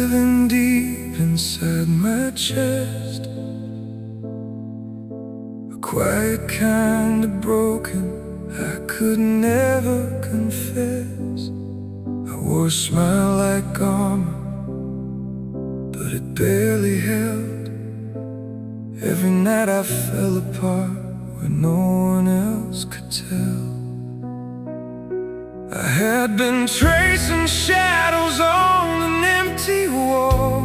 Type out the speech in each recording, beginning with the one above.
living deep inside my chest, a quiet kind of broken I could never confess. I wore a smile like armor, but it barely held. Every night I fell apart where no one else could tell. I had been tracing shadows on an empty wall,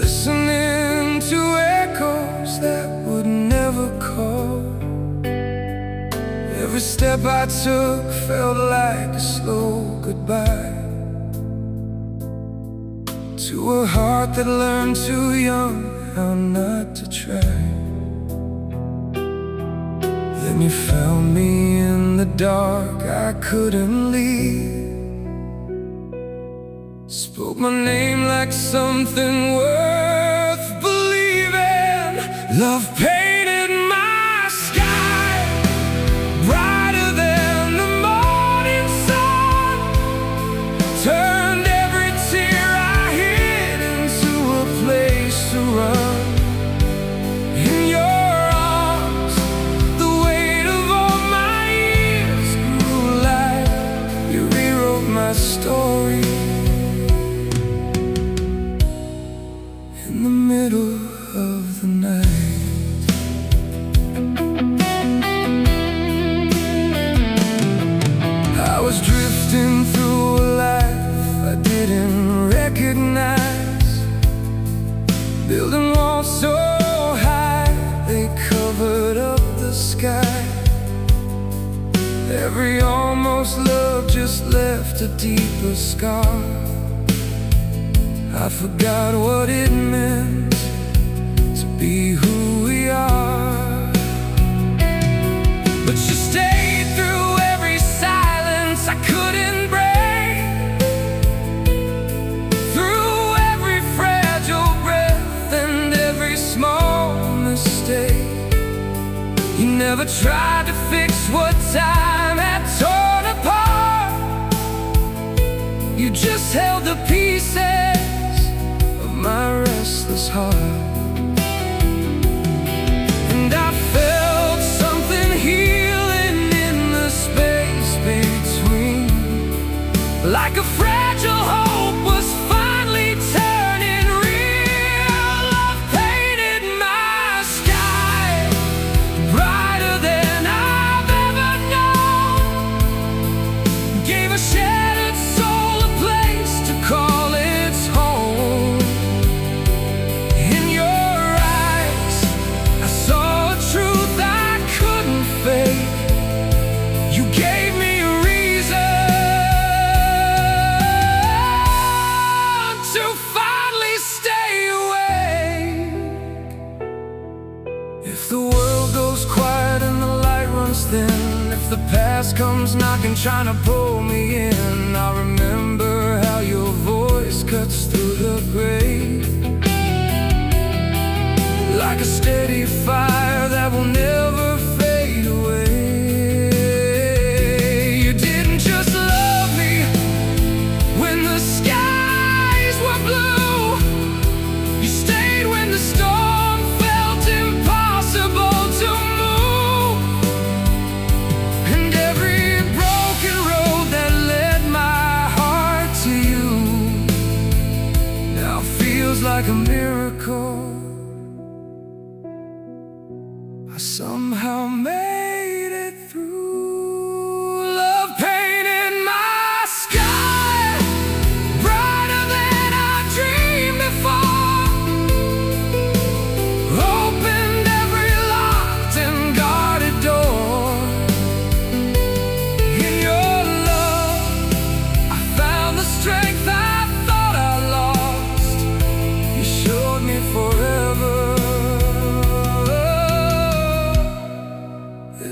listening to echoes that would never call. Every step I took felt like a slow goodbye to a heart that learned too young how not to try. Then you found me in the dark, I couldn't leave. Spoke my name like something worth believing. Love painted my sky brighter than the morning sun, turned every tear I hid into a place to run. In your arms, the weight of all my years grew light. You rewrote my story in the middle of the night. I was drifting through a life I didn't recognize, building walls so high they covered up the sky. Every almost love just left a deeper scar. I forgot what it meant to be who we are, but you stayed through every silence I couldn't break, through every fragile breath and every small mistake. You never tried to fix what time had torn apart. You just held the pieces of my restless heart. And I felt something healing in the space between, like a fragile hope was finally turning real. Love painted my sky brighter than I've ever known, gave a shattered soul a place to call its home. In your eyes, I saw a truth I couldn't fake. You gave me a reason to finally stay awake. If the world goes quiet and the light runs thin, if the past comes knocking trying to pull me in, I remember how your voice cuts through the gray, like a steady fire that will never fade away. You didn't just love me when the skies were blue, you stayed when the storm felt impossible to move. And every broken road that led my heart to you now feels like a miracle. I somehow made it through. Love painted my sky brighter than I dreamed before, opened every locked and guarded door. In your love, I found the strength I thought I lost. You showed me forever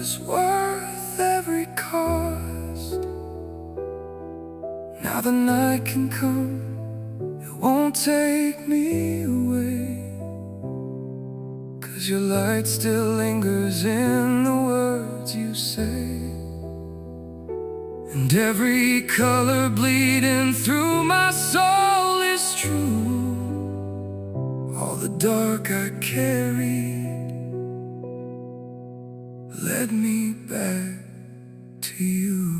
is worth every cost. Now the night can come, it won't take me away, 'cause your light still lingers in the words you say, and every color bleeding through dark I carried led me back to you.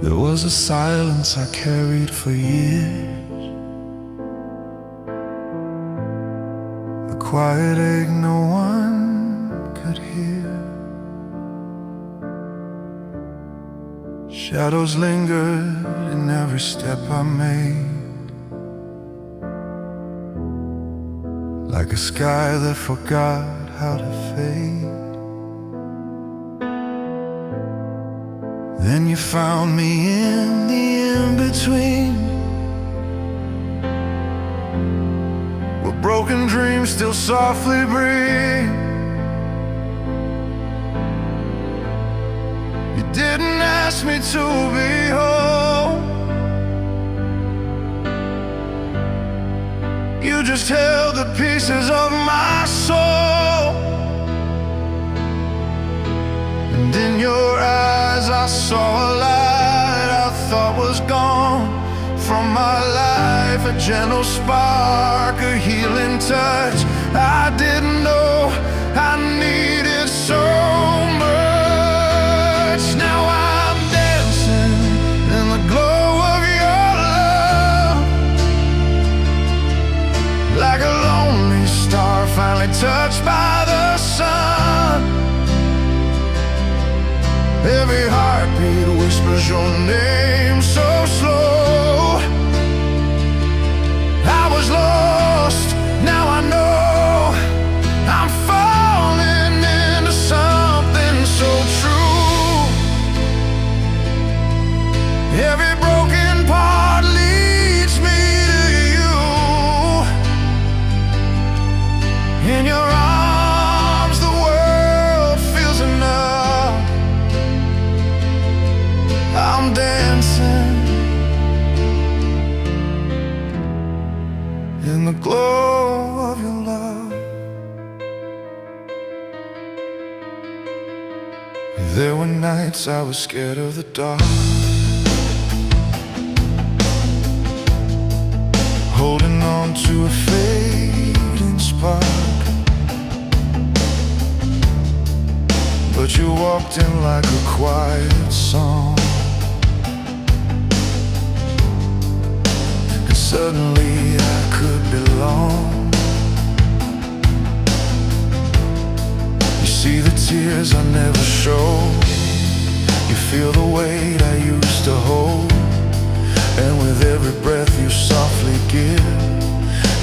There was a silence I carried for years, a quiet ache no one could hear. Shadows lingered in every step I made, like a sky that forgot how to fade. Then you found me in the in-between, where broken dreams still softly breathe. You didn't ask me to be whole, you just held the pieces of my soul. And in your eyes I saw a light I thought was gone from my life, a gentle spark, a healing touch I didn't know I needed so much. Now I'm dancing in the glow of your love, like a lonely star finally touched by the sun. Every heartbeat whispers your name so slow. I was lost, now I know I'm falling into something so true. Every broken part leads me to you. In your arms the world feels enough. I'm dancing in the glow of your love. There were nights I was scared of the dark, holding on to a fading spark. But you walked in like a quiet song, suddenly I could belong. You see the tears I never show, you feel the weight I used to hold, and with every breath you softly give,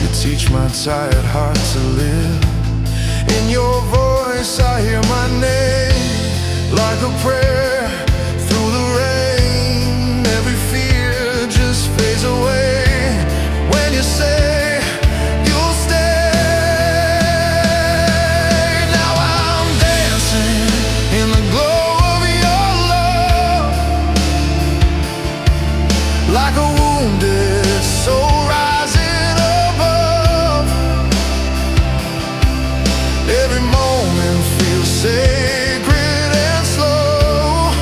you teach my tired heart to live. In your voice I hear my name, like a prayer through the rain. Every fear just fades away when you say you'll stay. Now I'm dancing in the glow of your love, like a wounded soul rising above. Every moment feels sacred and slow.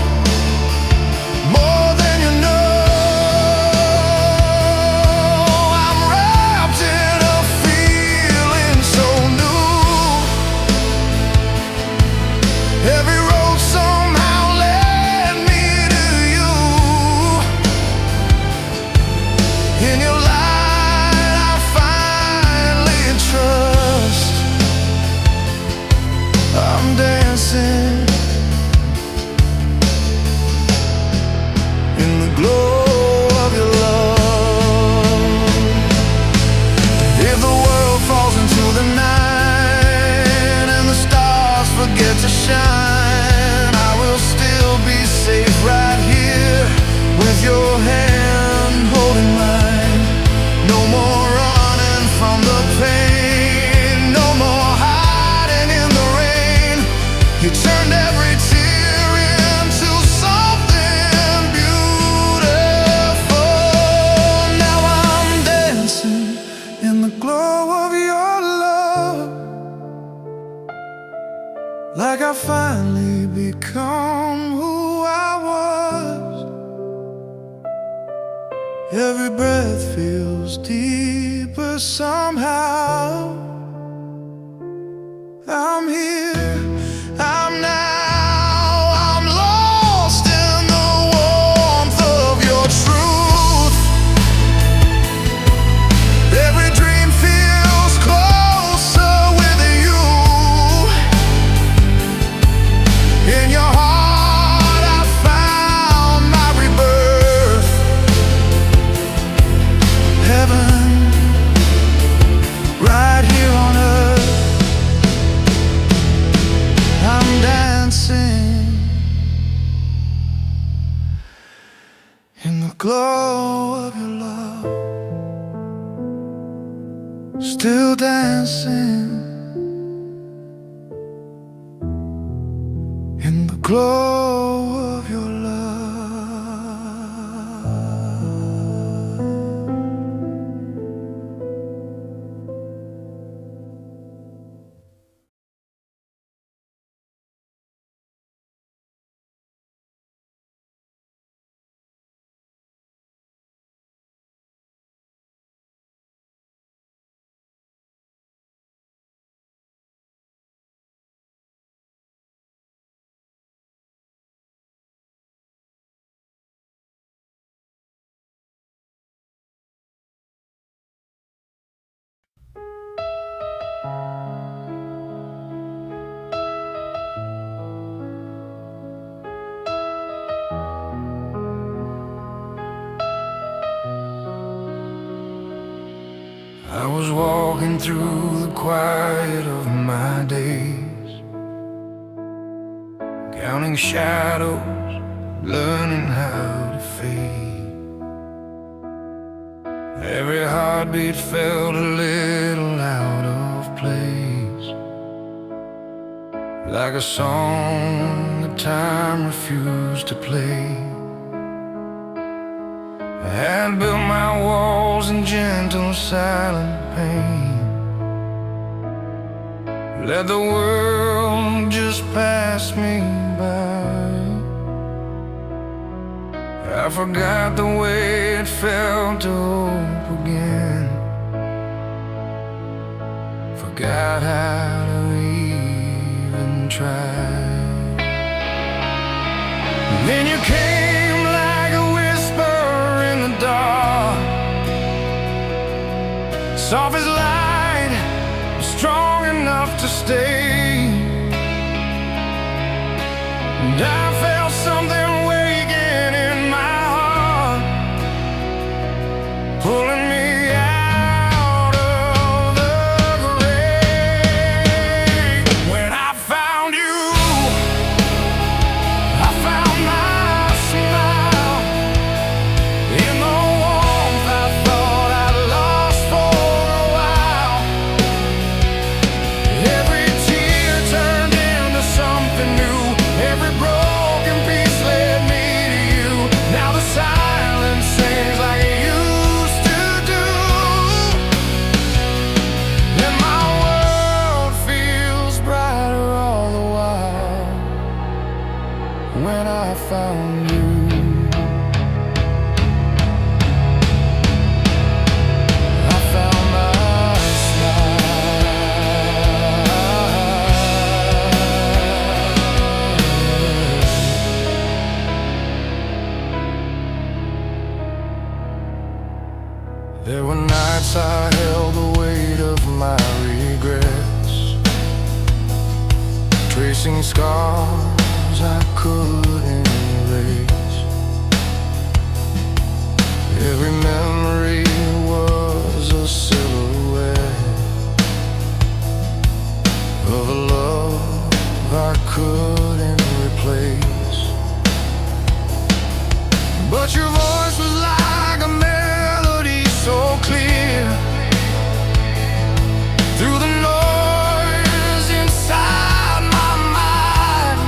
like I finally become who I was. Every breath feels deeper somehow. I'm here, I'm now, I'm lost in the warmth of your truth. Every dream feels closer with you. In your heart I found my rebirth. Heaven, right here on earth. I'm dancing in the glow of your love. Still dancing in the glow of your love. I was walking through the quiet of my days, counting shadows, learning how to fade. Every heartbeat felt a little out of place, like a song that time refused to play. I had built my walls in gentle, silent pain, let the world just pass me by. I forgot the way it felt to hope again, forgot how to even try. Then you came like a whisper in the dark, soft as light, strong enough to stay. And I felt something waking in my heart, pulling me out of the grave. When I found you, I found my smile in the warmth I thought I'd lost for a while. Every tear turned into something new, every broken piece led me to you. Now the silence sings like it used to do, and my world feels brighter all the while. When I found you, I found my smile. There were nights I held the weight of my regrets, tracing scars I couldn't erase. Every memory was a silhouette of a love I couldn't replace. But your voice was like a melody so clear, through the noise inside my mind.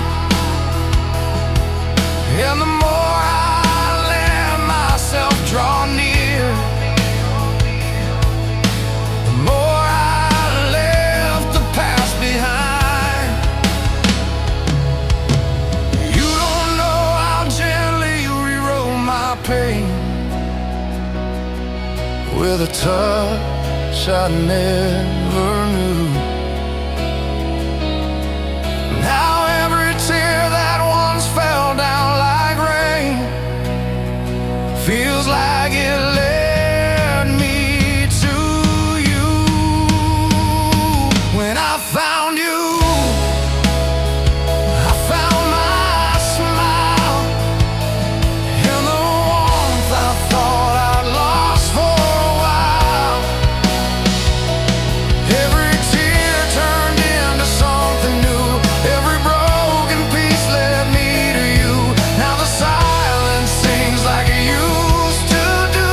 And the more I let myself draw near, the more I left the past behind. with a touch I never knew. Now every tear that once fell down like rain feels like it led me to you. When I found you, I found my smile and the warmth I thought I'd lost for a while. Every tear turned into something new. Every broken piece led me to you. Now the silence sings like it used to do,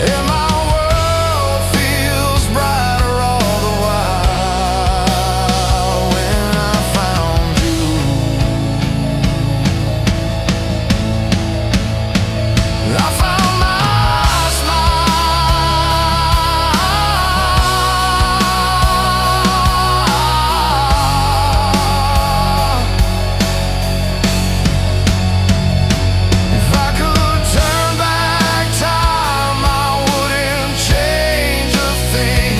and my world feels brighter all the while. When I found you, I found my smile. If I could turn back time, I wouldn't change a thing.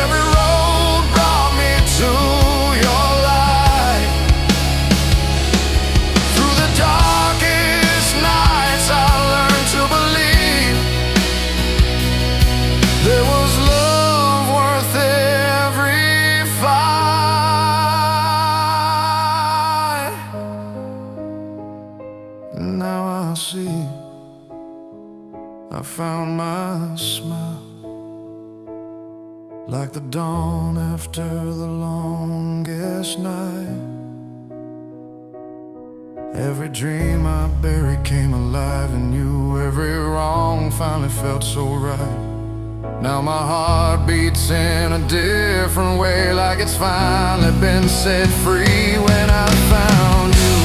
Every road brought me to your light. Through the darkest nights, I learned to believe there was love worth every fight. And now I see I found my smile, like the dawn after the longest night. Every dream I buried came alive in you. Every wrong finally felt so right. Now my heart beats in a different way, like it's finally been set free. When I found you,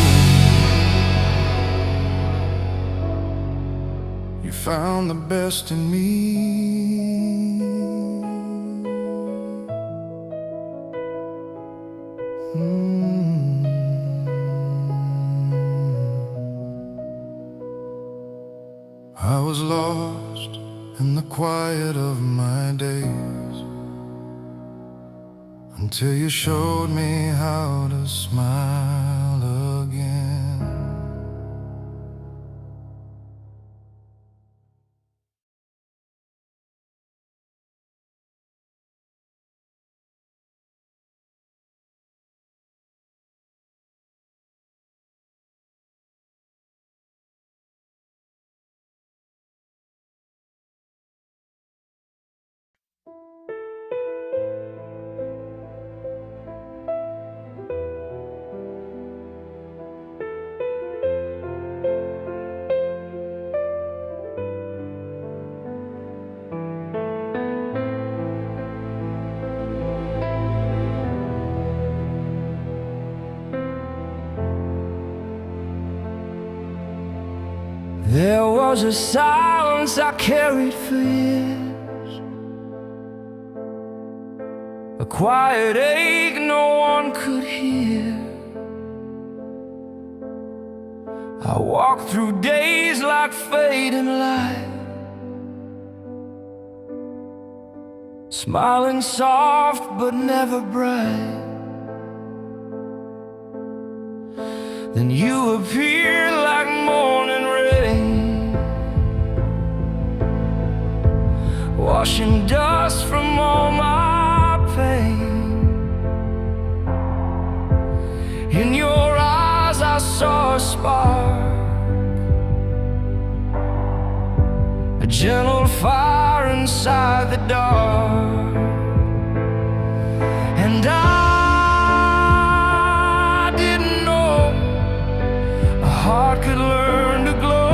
you found the best in me. I was lost in the quiet of my days until you showed me how to smile again. There was a silence I carried for years, a quiet ache no one could hear. I walked through days like fading light, smiling soft but never bright. Then you appeared like morning rain, washing dust from all my pain. In your eyes I saw a spark, a gentle fire inside the dark. And I didn't know a heart could learn to glow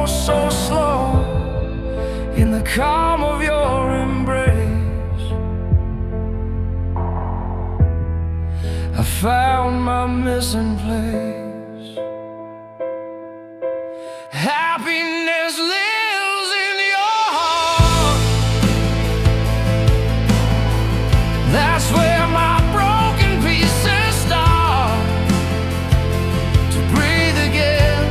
so slow in the calm of your embrace. I found my missing place. Happiness lives in your heart. That's where my broken pieces start to breathe again.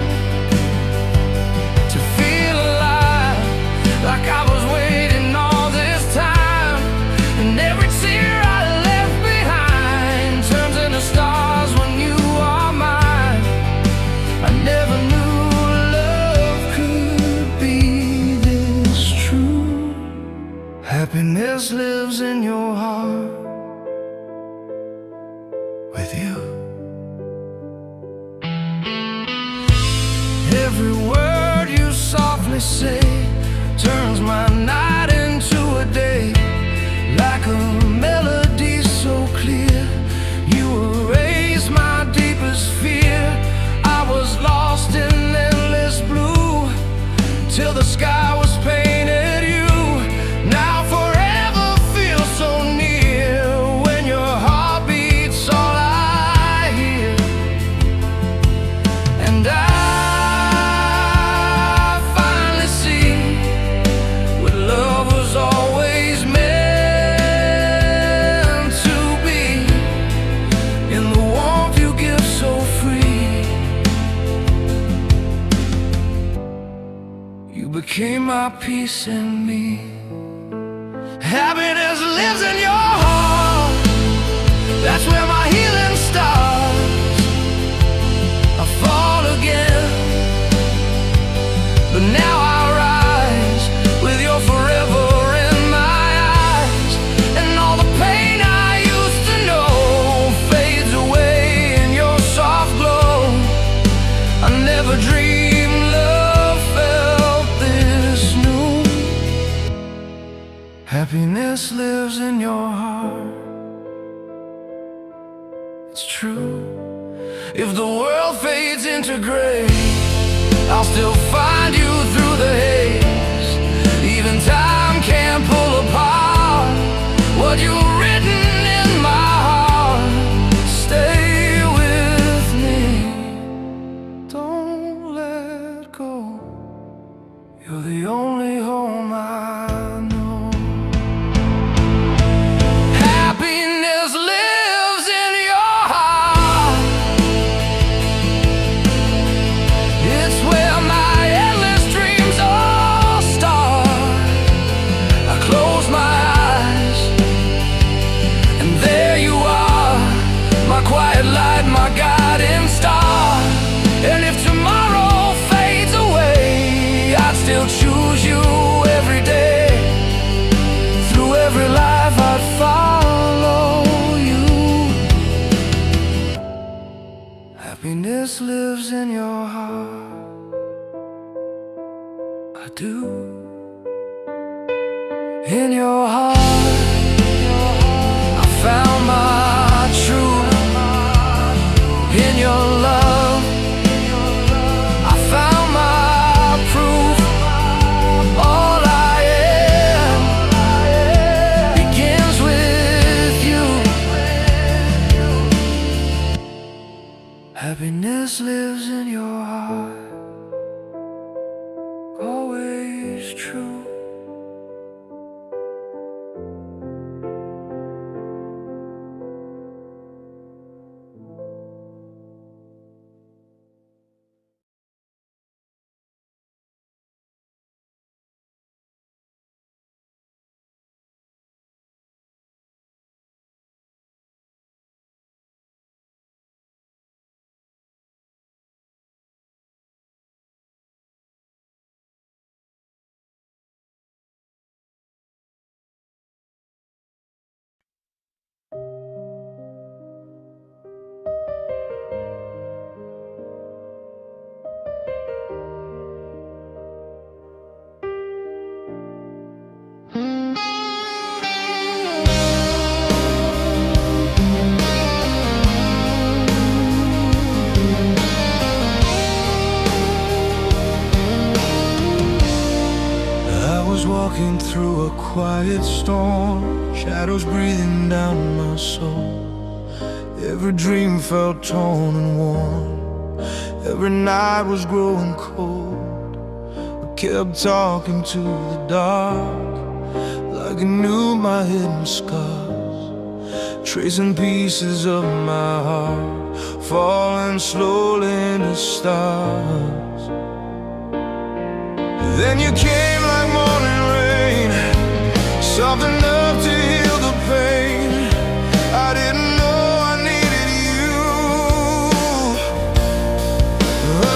Happiness lives in your heart with you. Every word you softly say turns my night into a day. Like a melody so clear, you erase my deepest fear. I was lost in endless blue till the sky was painted you. Now forever feels so near. When your heart beats, all I hear. And I finally see what love was always meant to be. In the warmth you give so free, you became my peace and me. Happiness lives in your heart. That's where my healing starts. I fall again, but now I rise with your forever in my eyes. And all the pain I used to know fades away in your soft glow. I never dreamed love felt this new. Happiness lives in your heart. It's true. If the world fades into gray, I'll still find you through the haze. Even time can't pull apart what you've written in my heart. Stay with me, don't let go. You're the only home I know. Happiness lives in your heart. It's where my endless dreams all start. I close my eyes, and there you are, my quiet light, my guiding star. And if tomorrow fades away, I'd still choose you every day. Through every life I'd follow you. Happiness lives in your heart. I do. In your heart, I found my truth. In your love, I found my proof. All I am begins with you. Happiness lives in your heart, always true. Walking through a quiet storm, shadows breathing down my soul. Every dream felt torn and worn. Every night was growing cold. I kept talking to the dark, like I knew my hidden scars, tracing pieces of my heart, falling slowly into stars. Then you came like morning rain, soft enough to heal the pain. I didn't know I needed you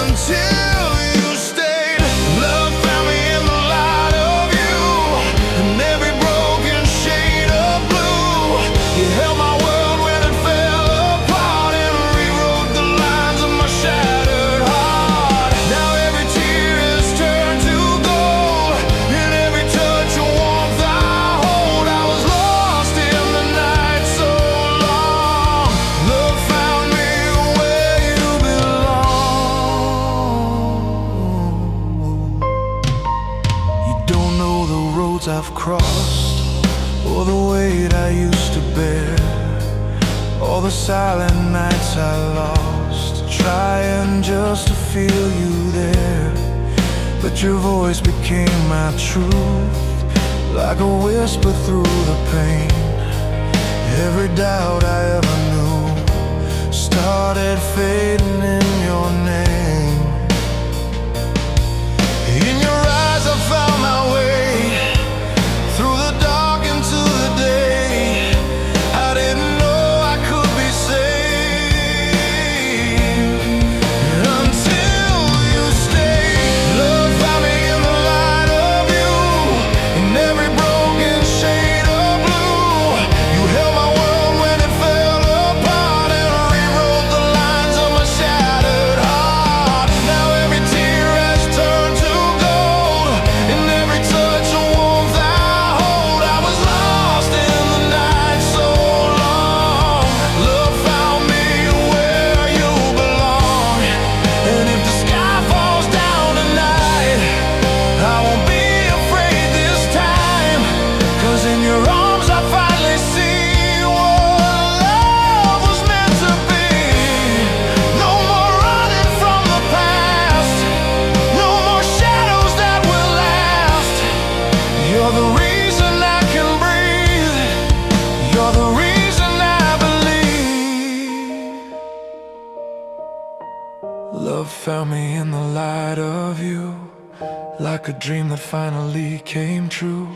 until you stayed. Love found me in the light of you, and every broken roads I've crossed, all the weight I used to bear, all the silent nights I lost, trying just to feel you there. But your voice became my truth, like a whisper through the pain. Every doubt I ever knew started fading in your name. In your eyes I found my way through the dark into the day. I didn't know I could be saved until you stayed. Love found me in the light of you, in every broken shade of blue. You held my world when it fell apart and rewrote the lines of my shattered heart. Now every tear has turned to gold, in every touch a warmth I hold. I was lost in the night so long. Love found me where you belong. And if the sky falls down tonight, I won't be afraid this time, 'cause in your arms I finally see what love was meant to be. No more running from the past, no more shadows that will last. You're the reason I can breathe, you're the reason I believe. Love found me in the light of you, like a dream that finally came true.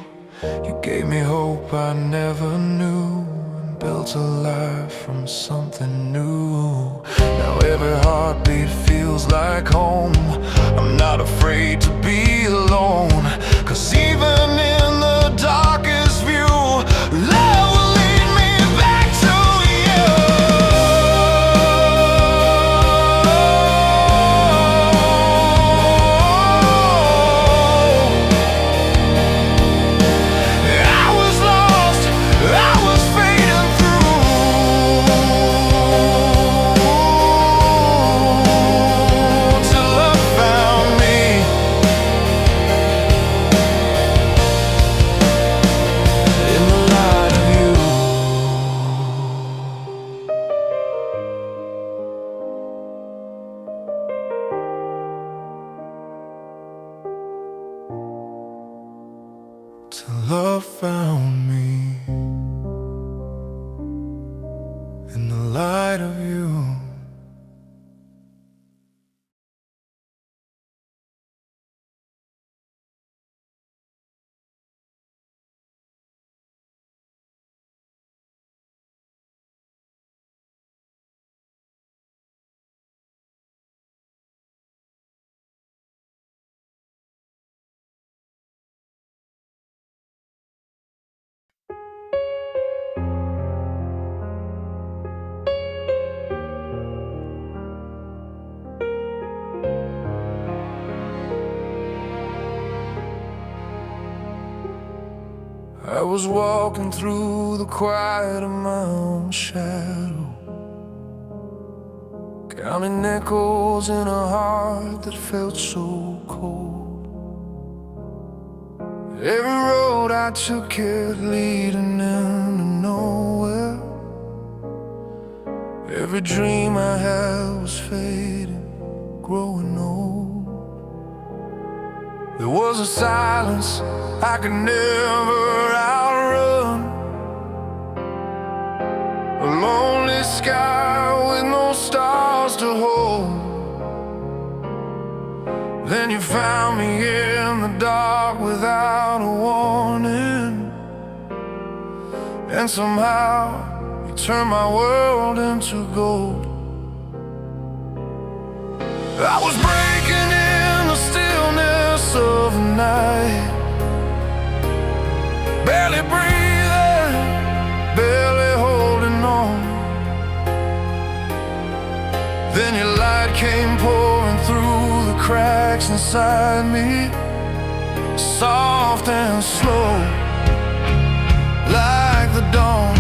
You gave me hope I never knew, and built a life from something new. Now every heartbeat feels like home. I'm not afraid to be alone, 'cause even in the darkest view, love will lead me back to you. I was lost, I was fading through, till love found me in the light of you. Till love found me in the light of you. I was walking through the quiet of my own shadow, counting nickels in a heart that felt so cold. Every road I took kept leading into nowhere. Every dream I had was fading, growing old. There was a silence I could never outrun, a lonely sky with no stars to hold. Then you found me in the dark without a warning, and somehow you turned my world into gold. I was breaking in the stillness of the night, barely breathing, barely holding on. Then your light came pouring through the cracks inside me, soft and slow, like the dawn.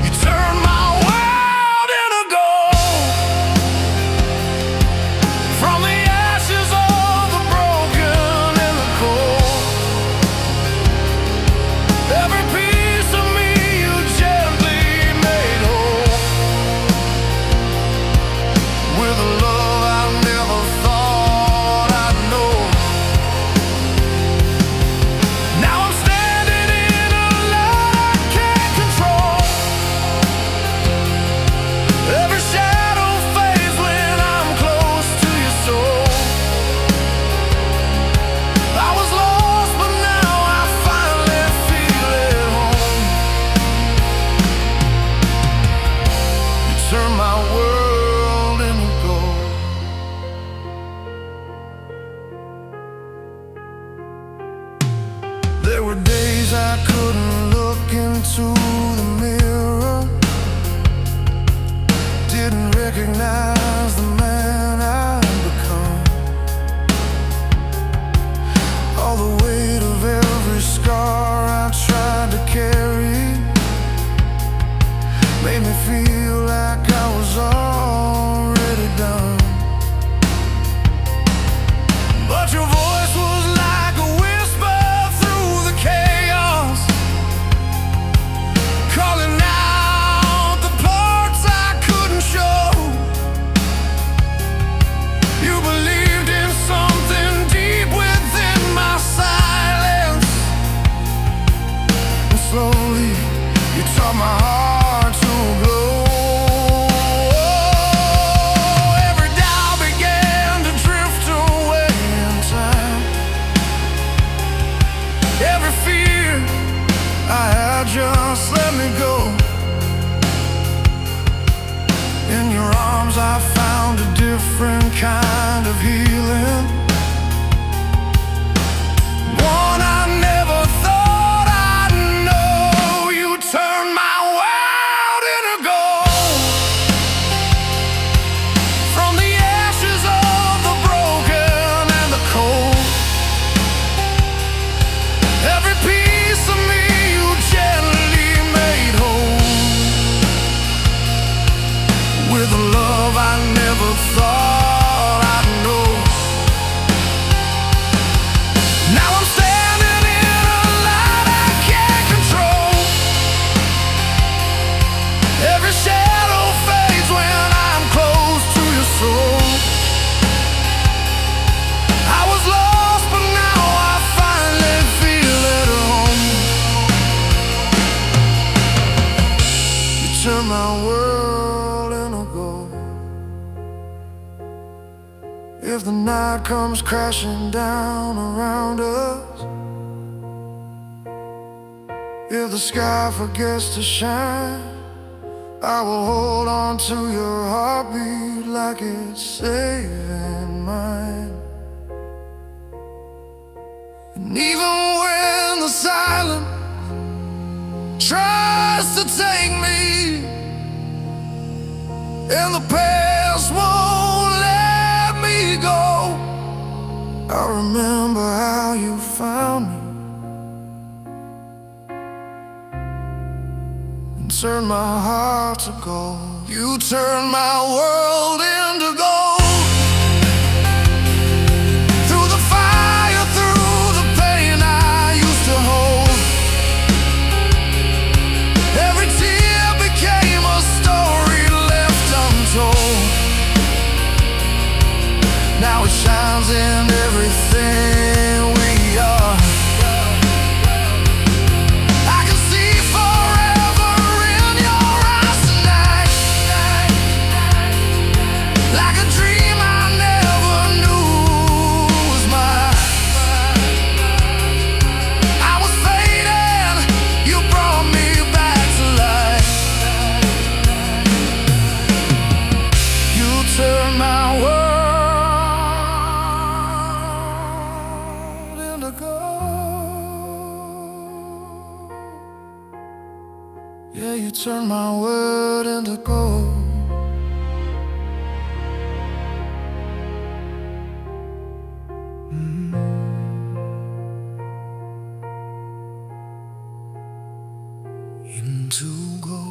You turned my world into gold, from the ashes of the broken and the cold. recognize the man I've become. All the weight of every scar I tried to carry made me feel like I was already done. But your voice was like a whisper through the chaos, calling out the parts I couldn't show. You believed in something deep within my silence, and slowly you taught my heart to glow. Every doubt began to drift away in time. Every fear I had just let me go. In your arms I found a different kind of healing, one I never thought I'd know. You turned my world into gold. From the ashes of the broken and the cold, every piece of me you gently made whole, with a love I never thought I'd know. Now I'm standing in a light I can't control. Every shadow fades when I'm close to your soul. I was lost, but now I finally feel at home. You turned my world into gold. If the night comes crashing down around us, if the sky forgets to shine, I will hold on to your heartbeat like it's saving mine. And even when the silence tries to take me, and the past won't let me go, I remember how you found me and turned my heart to gold. You turned my world into gold. Through the fire, through the pain I used to hold, every tear became a story left untold. Now it shines in everything we are. I can see forever in your eyes tonight, like a dream I never knew was mine. I was fading, you brought me back to life. You turned my world into gold. Yeah, you turned my world into gold. Into gold.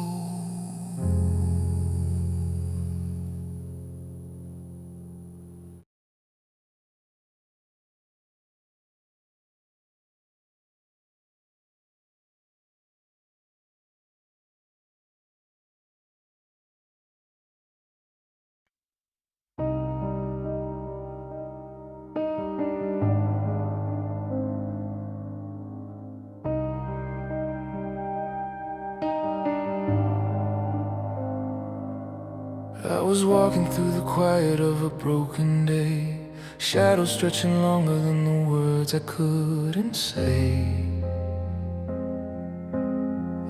I was walking through the quiet of a broken day, shadows stretching longer than the words I couldn't say.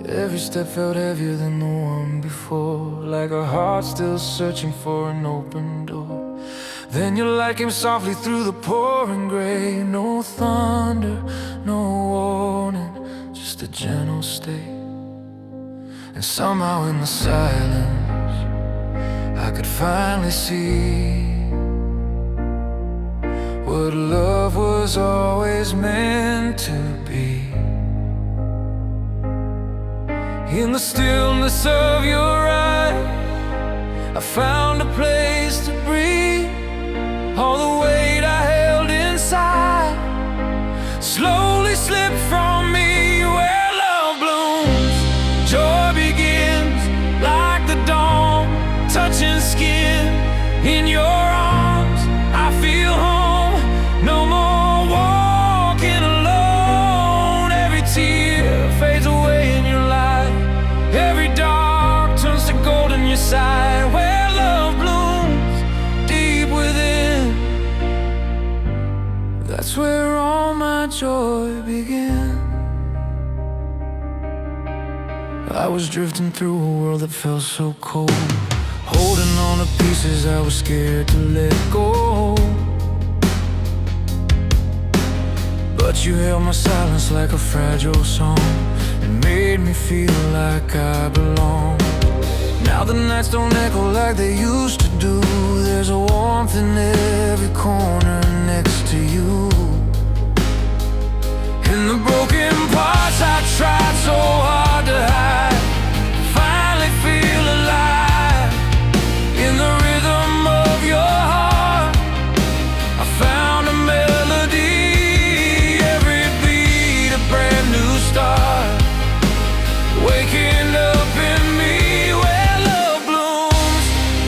Every step felt heavier than the one before, like a heart still searching for an open door. Then your light came softly through the pouring gray. No thunder, no warning, just a gentle stay. And somehow in the silence I could finally see what love was always meant to be. In the stillness of your eyes, I found a place to breathe. All the weight I held inside slowly slipped from me. Where love blooms, joy begins, like the dawn, touching skin. In your arms, I feel home. No more walking alone. Every tear fades away in your light. Every dark turns to gold in your side. Where love blooms deep within, that's where all my joy began. I was drifting through a world that felt so cold, holding on to pieces I was scared to let go. But you held my silence like a fragile song, and made me feel like I belong. Now the nights don't echo like they used to do. There's a warmth in every corner next to you. In the broken parts I tried so hard to hide, finally feel alive. In the rhythm of your heart, I found a melody. Every beat a brand new start, waking up in me. Where love blooms,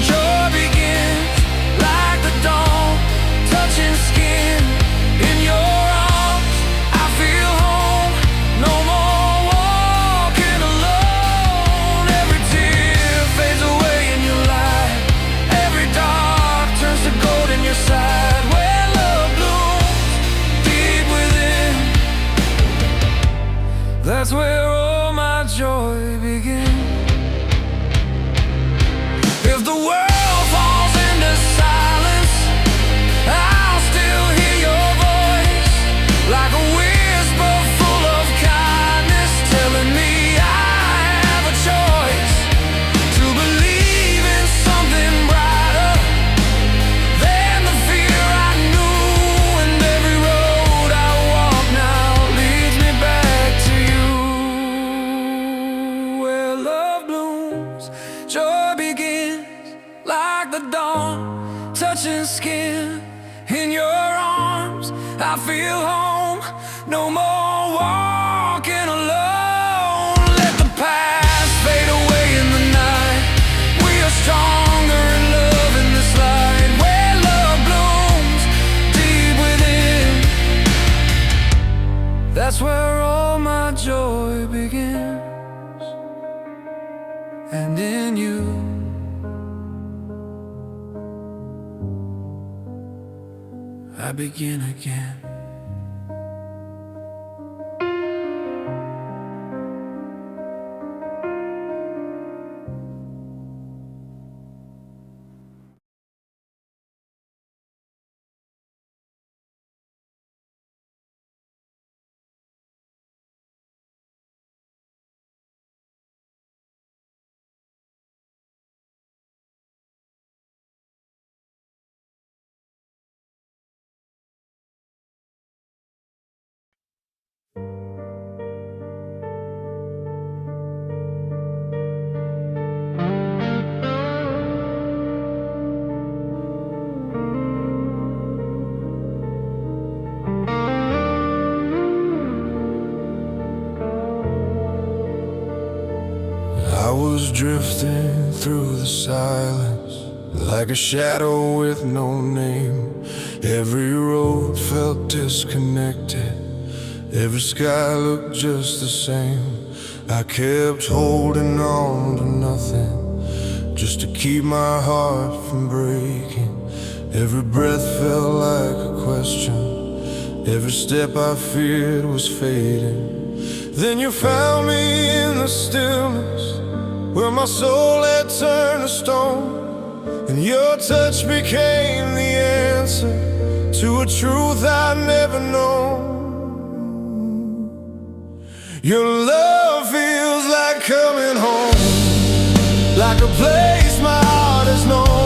joy begins, like the dawn, touching skin. In your arms, I feel home. No more walking alone. Every tear fades away in your light. Every dark turns to gold in your side. Where love blooms deep within, that's where all my joy begins. If the world falls into silence, I'll still hear your voice, like a whisper full of kindness, telling me I have a choice to believe in something brighter than the fear I knew. And every road I walk now leads me back to you. Where love blooms, joy begins, like the dawn, touching skin. In your arms, I feel home. No more walking alone. Let the past fade away in the night. We are stronger in love in this light. Where love blooms deep within, that's where all my joy begins. And in you, I begin again. I was drifting through the silence, like a shadow with no name. Every road felt disconnected, every sky looked just the same. I kept holding on to nothing, just to keep my heart from breaking. Every breath felt like a question, every step I feared was fading. Then you found me in the stillness, where my soul had turned to stone, and your touch became the answer to a truth I'd never known. Your love feels like coming home, like a place my heart has known.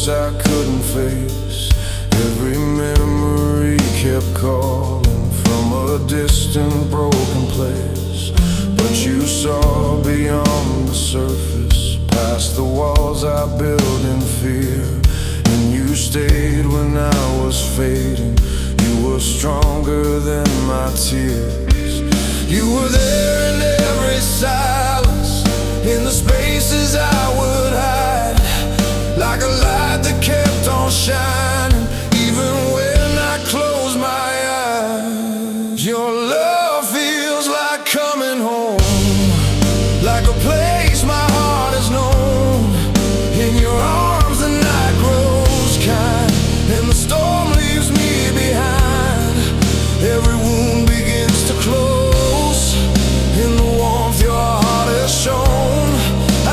place I couldn't face. Every memory kept calling from a distant broken place. But you saw beyond the surface, past the walls I built in fear. And you stayed when I was fading. You were stronger than my tears. You were there in every silence, in the spaces I would hide, like a light that kept on shining, even when I closed my eyes. Your love feels like coming home, like a place my heart has known. In your arms the night grows kind, and the storm leaves me behind. Every wound begins to close in the warmth your heart has shown.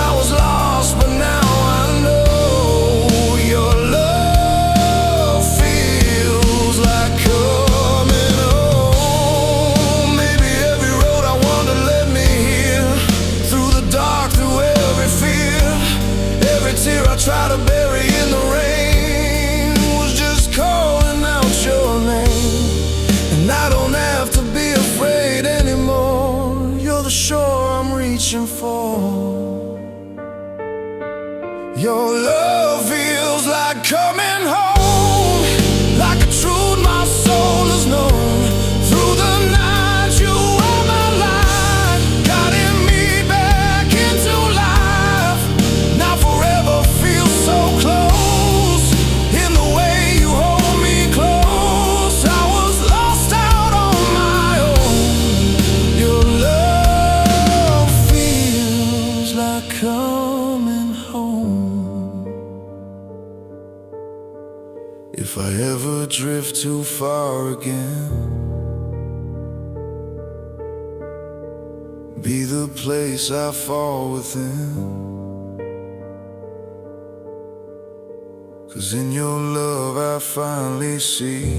I was lost, but now I know your love feels like coming home. Maybe every road I wandered led me here, through the dark, through every fear. Every tear I tried to bury in the rain was just calling out your name. And I don't have to be afraid anymore. You're the shore I'm reaching for. Your love feels like coming home, like a truth my soul has known. Through the night you are my light, guiding me back into life. Now forever feels so close, in the way you hold me close. I was lost out on my own. Your love feels like coming home. If I ever drift too far again, be the place I fall within. 'Cause in your love I finally see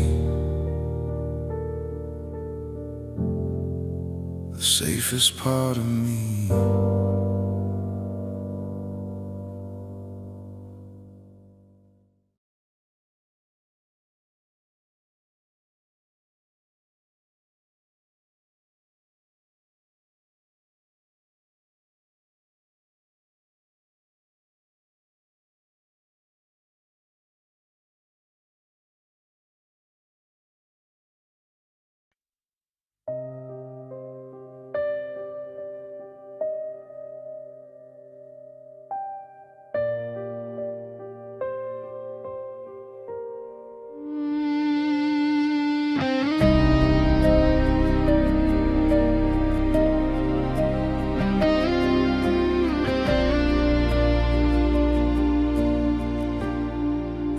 the safest part of me.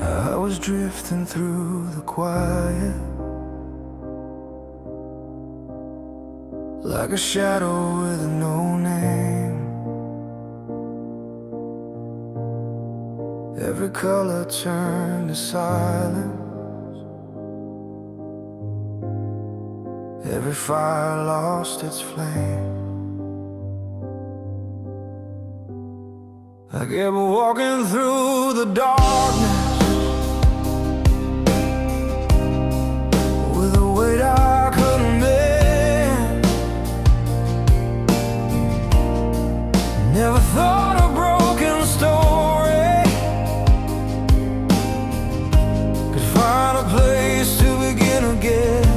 I was drifting through the quiet, like a shadow with no name. Every color turned to silence, every fire lost its flame. I kept walking through the darkness with a weight I couldn't bear. Never thought a broken story could find a place to begin again.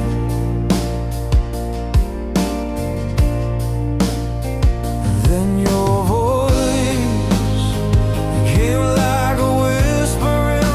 And then your voice came like a whisper in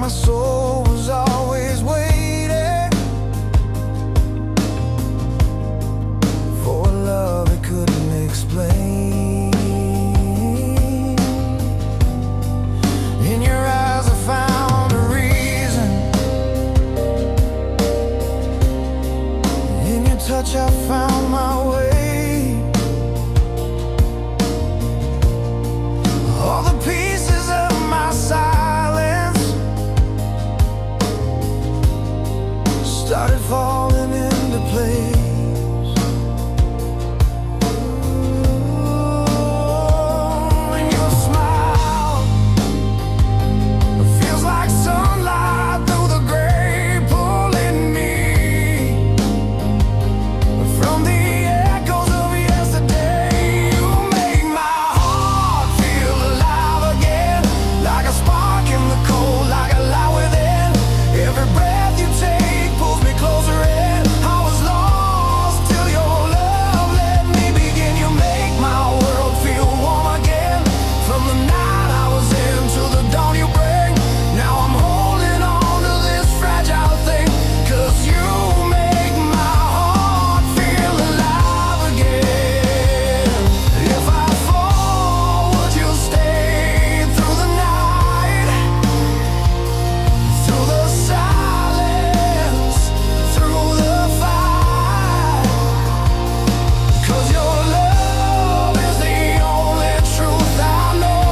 My soul was always waiting for a love it couldn't explain. In your eyes I found a reason, in your touch I found my way. All the pieces of my silence started falling into place. And your smile feels like sunlight through the gray, pulling me from the echoes of yesterday. You make my heart feel alive again, like a spark in the cold, like a light within. Every breath you take pulls me closer in. I was lost till your love let me begin. You make my world feel warm again, from the night I was in to the dawn you bring. Now I'm holding on to this fragile thing, 'cause you make my heart feel alive again. If I fall, would you stay through the night, through the silence, through the fight? 'Cause your love is the only truth I know,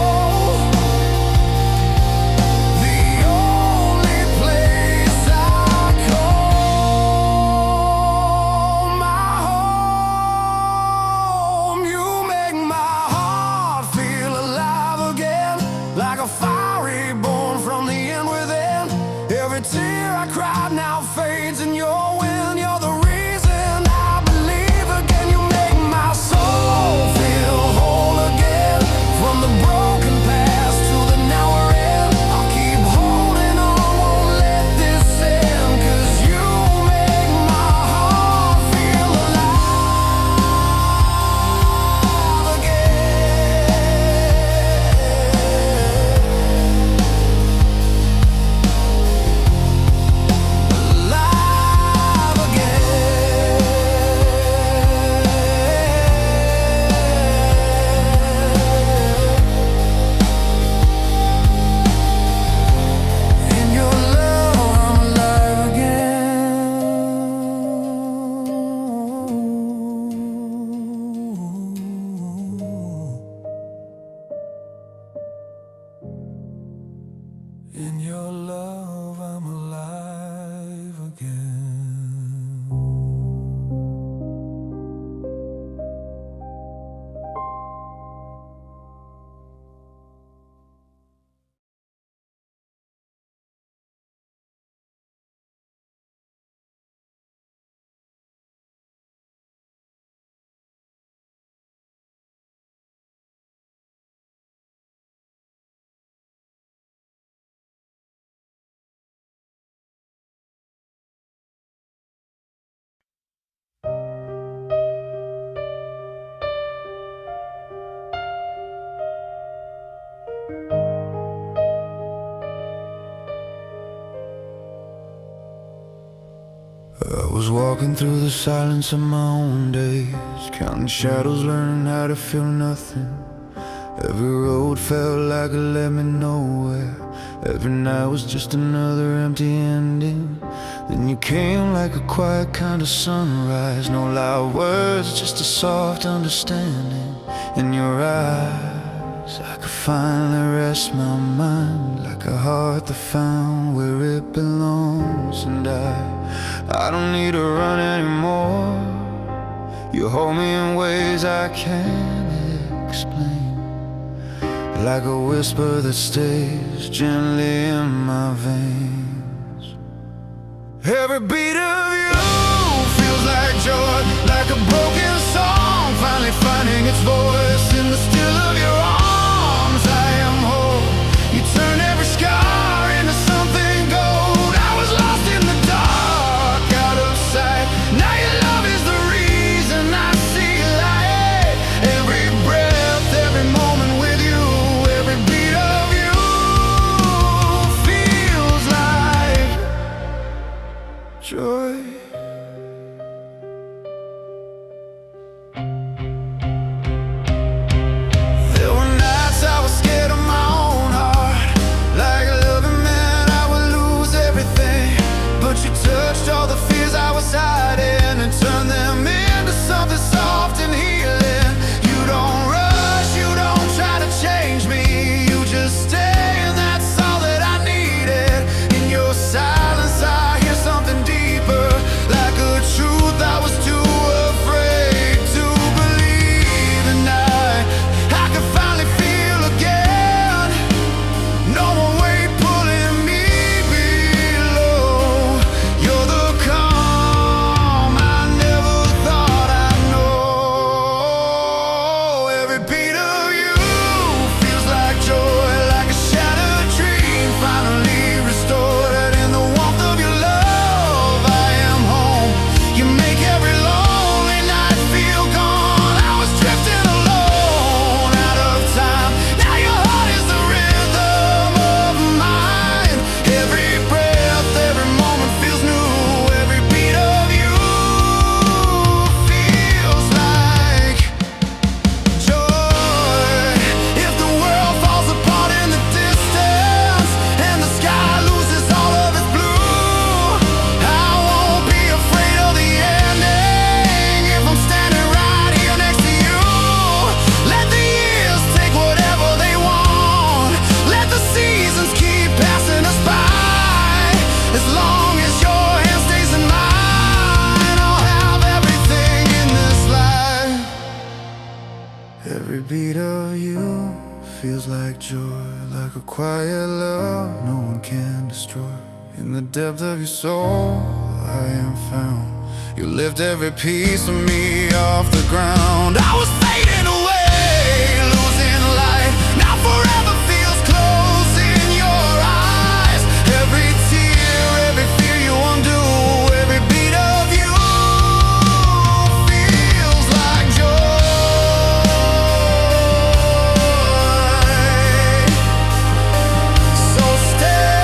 the only place I call my home. You make my heart feel alive again, like a fire reborn from the end within. Every tear I cried now fades in your wind. You're the reason I believe again. You make my soul feel whole again, from the broken past to the now we're in. I'll keep holding on, won't let this end, 'cause you make my heart feel alive again. Alive again. In your love I'm alive again. In your love I'm alive again. I was walking through the silence of my own days, counting shadows, learning how to feel nothing. Every road felt like it led me nowhere. Every night was just another empty ending. Then you came like a quiet kind of sunrise. No loud words, just a soft understanding. In your eyes I could finally rest my mind, like a heart that found where it belongs. And I don't need to run anymore. You hold me in ways I can't explain, like a whisper that stays gently in my veins. Every beat of you feels like joy, like a broken song finally finding its voice in the still of your arms. I am whole. You turn every scar into something gold. I was lost in the dark, out of sight. Now your love is the reason I see light. Every breath, every moment with you, every beat of you feels quiet love no one can destroy. In the depth of your soul I am found. You lift every piece of me off the ground. I was fading away, losing light. Now forever feels close in your eyes. Every tear, every fear you undo, every beat of you feels like joy. So stay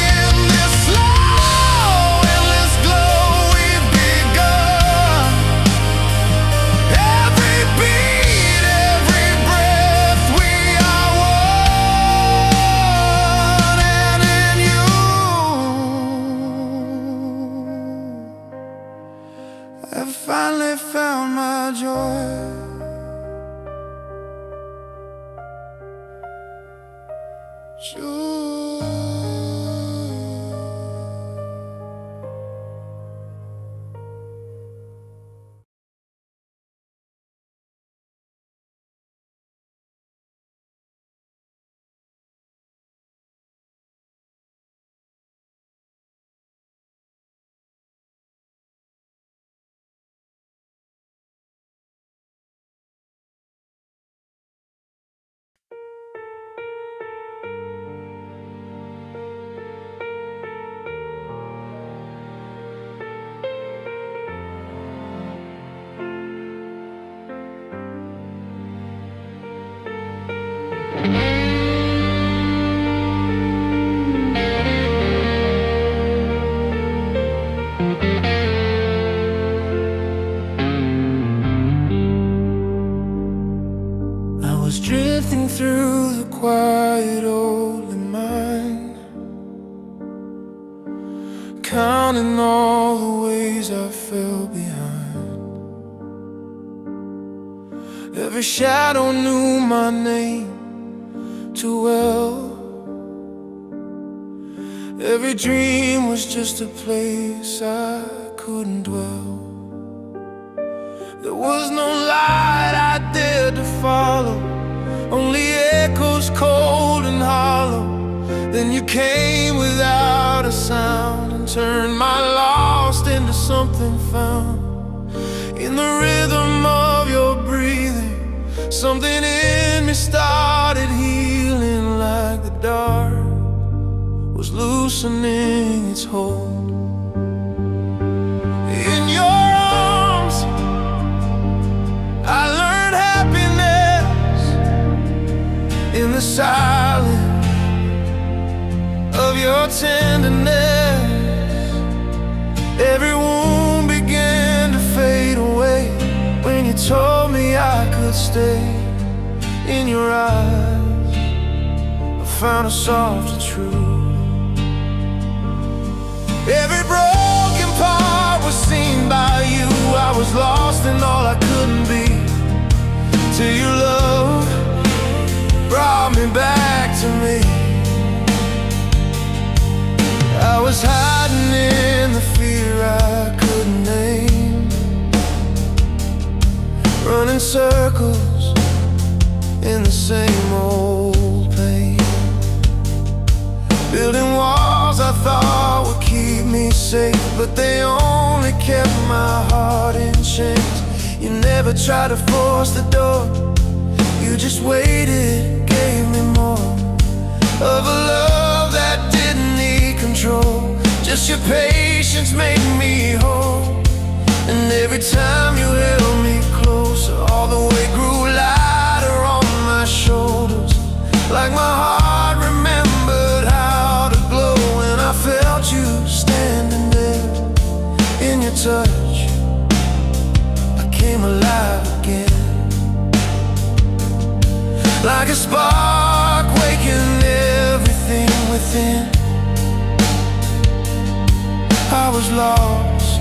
in this slow, endless glow we've begun. Every beat, every breath, we are one. And in you I've finally found my joy. I was drifting through the quiet old mind, counting all the ways I fell behind. Every shadow knew my name too well. Every dream was just a place I couldn't dwell. There was no light I dared to follow, only echoes cold and hollow. Then you came without a sound and turned my lost into something found. In the rhythm of your breathing, something in me started healing, like the dark was loosening its hold. In your arms I learned happiness, in the silence of your tenderness. Every wound began to fade away when you told me I could stay. In your eyes I found a softer truth. Every broken part was seen by you. I was lost in all I couldn't be, till your love brought me back to me. I was hiding in the fear I couldn't name, running circles in the same old pain, building walls I thought would keep me safe, but they only kept my heart in chains. You never tried to force the door, you just waited, gave me more of a love that didn't need control. Just your patience made me whole, and every time you held me closer, all the weight grew lighter on my shoulders, like my heart remembered how to glow when I felt you standing there. In your touch I came alive again, like a spark waking everything within. I was lost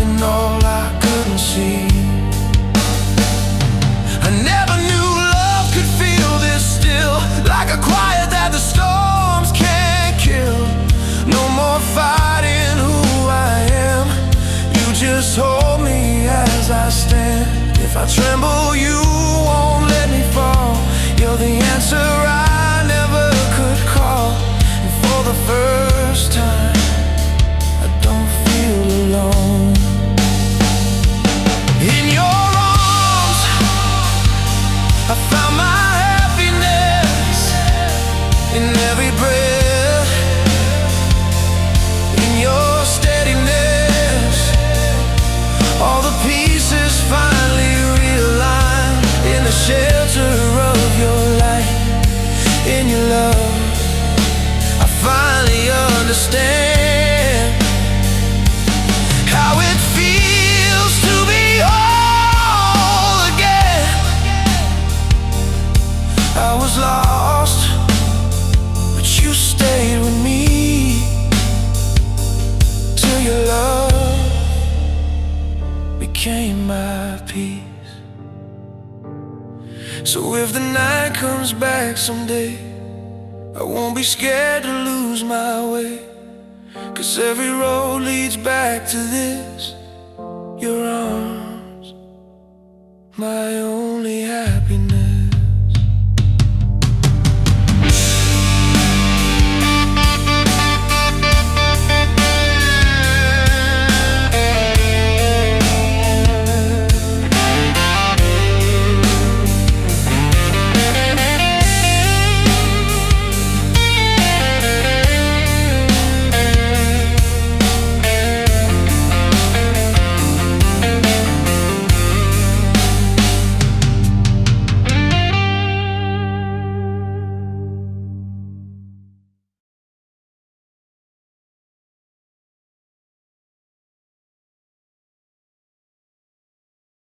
in all I couldn't see. I never knew love could feel this still, like a quiet that the storms can't kill. No more fighting who I am, you just hold me as I stand. If I I tremble, you won't let me fall. You're the answer I never could call. And for the first time, I don't feel alone. In your arms, I found my happiness. In every breath, in your steadiness, all the pieces finally realigned. In the shelter of your light, in your love, I finally understand how it feels to be whole again. I was lost, but you stayed with me till your love became my peace. So if the night comes back someday, I won't be scared to lose my way, 'cause every road leads back to this, your arms, my only happiness.